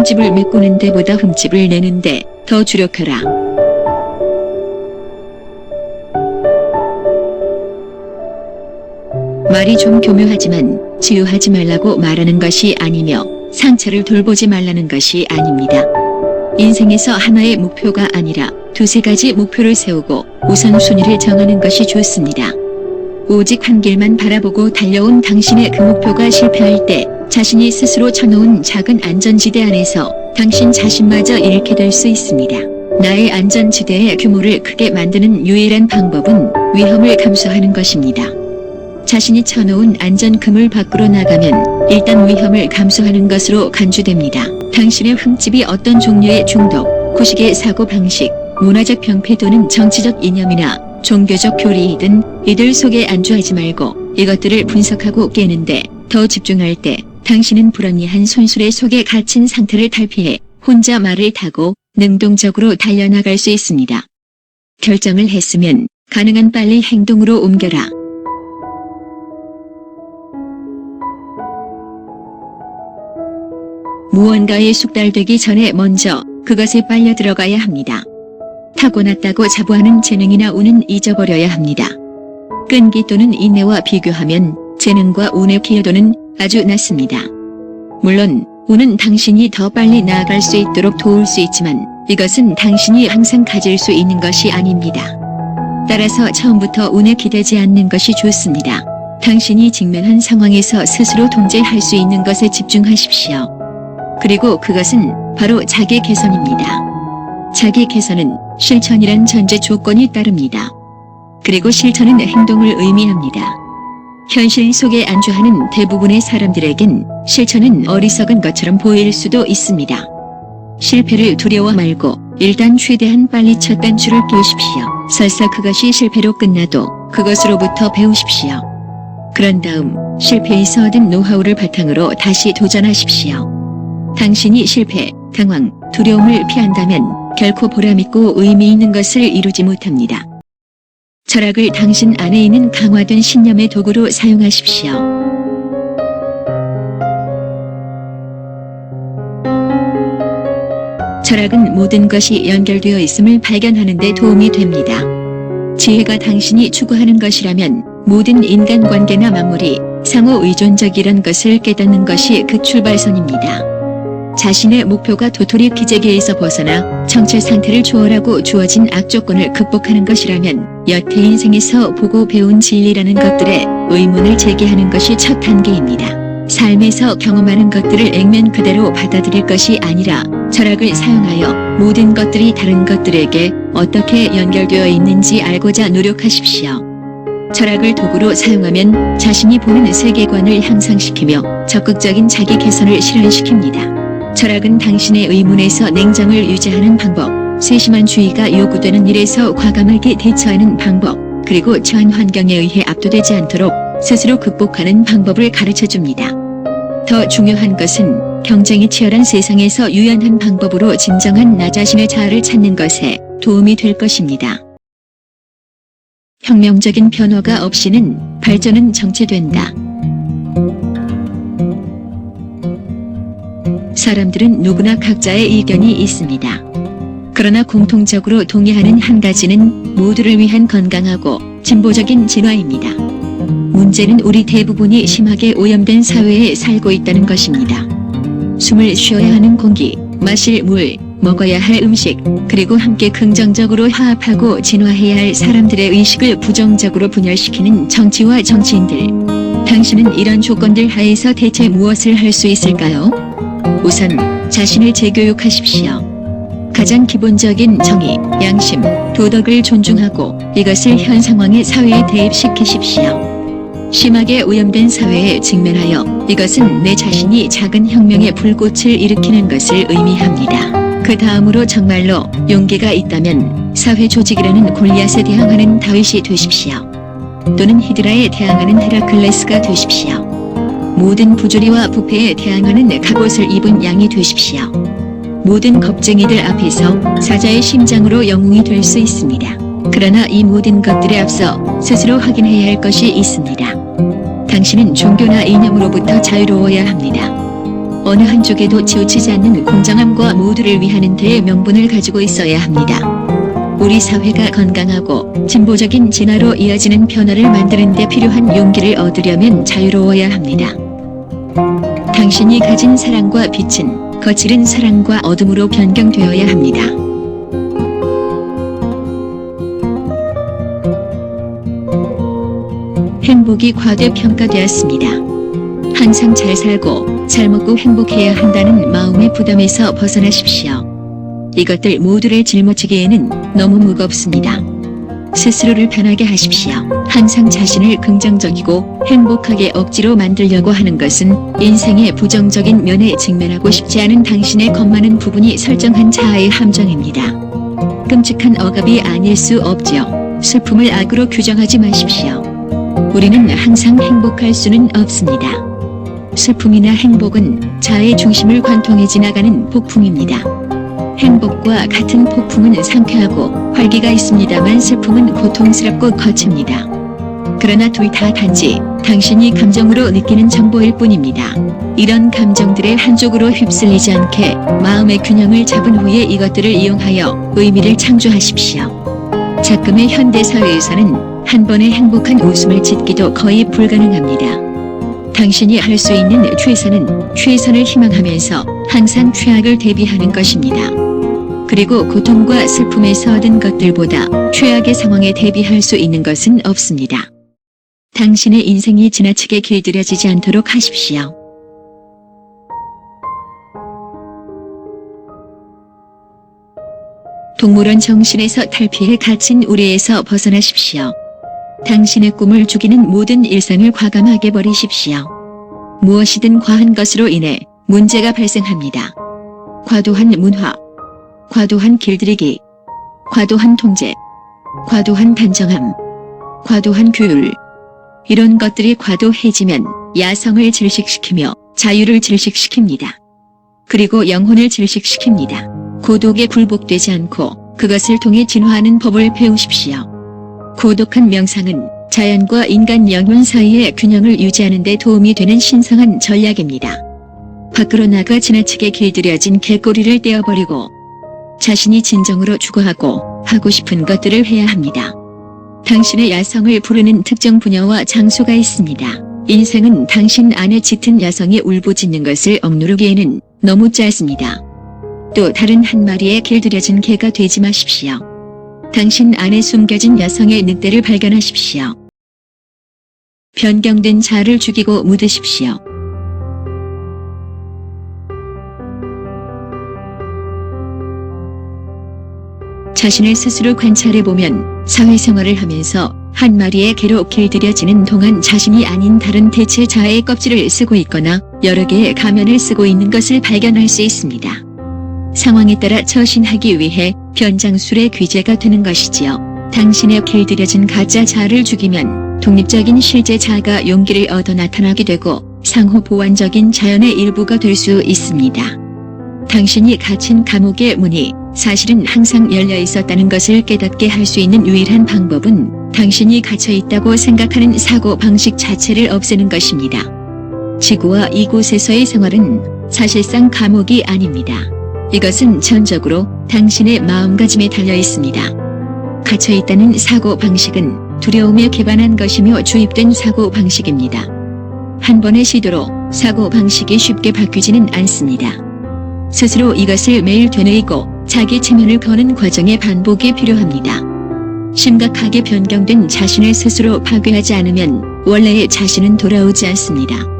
흠집을 메꾸는 데보다 흠집을 내는데 더 주력하라. 말이 좀 교묘하지만 치유하지 말라고 말하는 것이 아니며 상처를 돌보지 말라는 것이 아닙니다. 인생에서 하나의 목표가 아니라 두세 가지 목표를 세우고 우선순위를 정하는 것이 좋습니다. 오직 한 길만 바라보고 달려온 당신의 그 목표가 실패할 때 자신이 스스로 쳐놓은 작은 안전지대 안에서 당신 자신마저 잃게 될 수 있습니다. 나의 안전지대의 규모를 크게 만드는 유일한 방법은 위험을 감수하는 것입니다. 자신이 쳐놓은 안전그물 밖으로 나가면 일단 위험을 감수하는 것으로 간주됩니다. 당신의 흠집이 어떤 종류의 중독, 구식의 사고방식, 문화적 병폐 또는 정치적 이념이나 종교적 교리이든 이들 속에 안주하지 말고 이것들을 분석하고 깨는데 더 집중할 때 당신은 불합리한 손수레 속에 갇힌 상태를 탈피해 혼자 말을 타고 능동적으로 달려나갈 수 있습니다. 결정을 했으면 가능한 빨리 행동으로 옮겨라. 무언가에 숙달되기 전에 먼저 그것에 빨려 들어가야 합니다. 타고났다고 자부하는 재능이나 운은 잊어버려야 합니다. 끈기 또는 인내와 비교하면 재능과 운의 기여도는 아주 낮습니다. 물론 운은 당신이 더 빨리 나아갈 수 있도록 도울 수 있지만 이것은 당신이 항상 가질 수 있는 것이 아닙니다. 따라서 처음부터 운에 기대지 않는 것이 좋습니다. 당신이 직면한 상황에서 스스로 통제할 수 있는 것에 집중하십시오. 그리고 그것은 바로 자기 개선입니다. 자기 개선은 실천이란 전제 조건이 따릅니다. 그리고 실천은 행동을 의미합니다. 현실 속에 안주하는 대부분의 사람들에겐 실천은 어리석은 것처럼 보일 수도 있습니다. 실패를 두려워 말고 일단 최대한 빨리 첫 단추를 끼우십시오. 설사 그것이 실패로 끝나도 그것으로부터 배우십시오. 그런 다음 실패에서 얻은 노하우를 바탕으로 다시 도전하십시오. 당신이 실패, 당황, 두려움을 피한다면 결코 보람있고 의미 있는 것을 이루지 못합니다. 철학을 당신 안에 있는 강화된 신념의 도구로 사용하십시오. 철학은 모든 것이 연결되어 있음을 발견하는 데 도움이 됩니다. 지혜가 당신이 추구하는 것이라면 모든 인간관계나 만물이 상호 의존적이란 것을 깨닫는 것이 그 출발선입니다. 자신의 목표가 도토리 기재계에서 벗어나 정체 상태를 초월하고 주어진 악조건을 극복하는 것이라면 여태 인생에서 보고 배운 진리라는 것들에 의문을 제기하는 것이 첫 단계입니다. 삶에서 경험하는 것들을 액면 그대로 받아들일 것이 아니라 철학을 사용하여 모든 것들이 다른 것들에게 어떻게 연결되어 있는지 알고자 노력하십시오. 철학을 도구로 사용하면 자신이 보는 세계관을 향상시키며 적극적인 자기 개선을 실현시킵니다. 철학은 당신의 의문에서 냉정을 유지하는 방법, 세심한 주의가 요구되는 일에서 과감하게 대처하는 방법, 그리고 처한 환경에 의해 압도되지 않도록 스스로 극복하는 방법을 가르쳐줍니다. 더 중요한 것은 경쟁이 치열한 세상에서 유연한 방법으로 진정한 나 자신의 자아를 찾는 것에 도움이 될 것입니다. 혁명적인 변화가 없이는 발전은 정체된다. 사람들은 누구나 각자의 의견이 있습니다. 그러나 공통적으로 동의하는 한 가지는 모두를 위한 건강하고 진보적인 진화입니다. 문제는 우리 대부분이 심하게 오염된 사회에 살고 있다는 것입니다. 숨을 쉬어야 하는 공기, 마실 물, 먹어야 할 음식, 그리고 함께 긍정적으로 화합하고 진화해야 할 사람들의 의식을 부정적으로 분열시키는 정치와 정치인들. 당신은 이런 조건들 하에서 대체 무엇을 할 수 있을까요? 우선 자신을 재교육하십시오. 가장 기본적인 정의, 양심, 도덕을 존중하고 이것을 현 상황의 사회에 대입시키십시오. 심하게 오염된 사회에 직면하여 이것은 내 자신이 작은 혁명의 불꽃을 일으키는 것을 의미합니다. 그 다음으로 정말로 용기가 있다면 사회 조직이라는 골리앗에 대항하는 다윗이 되십시오. 또는 히드라에 대항하는 헤라클레스가 되십시오. 모든 부조리와 부패에 대항하는 갑옷을 입은 양이 되십시오. 모든 겁쟁이들 앞에서 사자의 심장으로 영웅이 될 수 있습니다. 그러나 이 모든 것들에 앞서 스스로 확인해야 할 것이 있습니다. 당신은 종교나 이념으로부터 자유로워야 합니다. 어느 한쪽에도 치우치지 않는 공정함과 모두를 위하는 대의 명분을 가지고 있어야 합니다. 우리 사회가 건강하고 진보적인 진화로 이어지는 변화를 만드는 데 필요한 용기를 얻으려면 자유로워야 합니다. 당신이 가진 사랑과 빛은 거칠은 사랑과 어둠으로 변경되어야 합니다. 행복이 과대평가되었습니다. 항상 잘 살고 잘 먹고 행복해야 한다는 마음의 부담에서 벗어나십시오. 이것들 모두를 짊어지기에는 너무 무겁습니다. 스스로를 편하게 하십시오. 항상 자신을 긍정적이고 행복하게 억지로 만들려고 하는 것은 인생의 부정적인 면에 직면하고 싶지 않은 당신의 겁많은 부분이 설정한 자아의 함정입니다. 끔찍한 억압이 아닐 수 없지요. 슬픔을 악으로 규정하지 마십시오. 우리는 항상 행복할 수는 없습니다. 슬픔이나 행복은 자아의 중심을 관통해 지나가는 폭풍입니다. 행복과 같은 폭풍은 상쾌하고 활기가 있습니다만 슬픔은 고통스럽고 거칩니다. 그러나 둘 다 단지 당신이 감정으로 느끼는 정보일 뿐입니다. 이런 감정들의 한쪽으로 휩쓸리지 않게 마음의 균형을 잡은 후에 이것들을 이용하여 의미를 창조하십시오. 작금의 현대사회에서는 한 번의 행복한 웃음을 짓기도 거의 불가능합니다. 당신이 할 수 있는 최선은 최선을 희망하면서 항상 최악을 대비하는 것입니다. 그리고 고통과 슬픔에서 얻은 것들보다 최악의 상황에 대비할 수 있는 것은 없습니다. 당신의 인생이 지나치게 길들여지지 않도록 하십시오. 동물원 정신에서 탈피해 갇힌 우레에서 벗어나십시오. 당신의 꿈을 죽이는 모든 일상을 과감하게 버리십시오. 무엇이든 과한 것으로 인해 문제가 발생합니다. 과도한 문화, 과도한 길들이기, 과도한 통제, 과도한 단정함, 과도한 규율. 이런 것들이 과도해지면 야성을 질식시키며 자유를 질식시킵니다. 그리고 영혼을 질식시킵니다. 고독에 굴복되지 않고 그것을 통해 진화하는 법을 배우십시오. 고독한 명상은 자연과 인간 영혼 사이의 균형을 유지하는 데 도움이 되는 신성한 전략입니다. 밖으로 나가 지나치게 길들여진 개꼬리를 떼어버리고 자신이 진정으로 추구하고 하고 싶은 것들을 해야 합니다. 당신의 야성을 부르는 특정 분야와 장소가 있습니다. 인생은 당신 안에 짙은 야성이 울부짖는 것을 억누르기에는 너무 짧습니다. 또 다른 한 마리의 길들여진 개가 되지 마십시오. 당신 안에 숨겨진 야성의 늑대를 발견하십시오. 변경된 자아를 죽이고 묻으십시오. 자신을 스스로 관찰해보면 사회생활을 하면서 한 마리의 개로 길들여지는 동안 자신이 아닌 다른 대체 자아의 껍질을 쓰고 있거나 여러 개의 가면을 쓰고 있는 것을 발견할 수 있습니다. 상황에 따라 처신하기 위해 변장술의 귀재가 되는 것이지요. 당신의 길들여진 가짜 자아를 죽이면 독립적인 실제 자아가 용기를 얻어 나타나게 되고 상호 보완적인 자연의 일부가 될 수 있습니다. 당신이 갇힌 감옥의 문이 사실은 항상 열려 있었다는 것을 깨닫게 할 수 있는 유일한 방법은 당신이 갇혀 있다고 생각하는 사고 방식 자체를 없애는 것입니다. 지구와 이곳에서의 생활은 사실상 감옥이 아닙니다. 이것은 전적으로 당신의 마음가짐에 달려 있습니다. 갇혀 있다는 사고 방식은 두려움에 기반한 것이며 주입된 사고 방식입니다. 한 번의 시도로 사고 방식이 쉽게 바뀌지는 않습니다. 스스로 이것을 매일 되뇌이고 자기 체면을 거는 과정의 반복이 필요합니다. 심각하게 변경된 자신을 스스로 파괴하지 않으면 원래의 자신은 돌아오지 않습니다.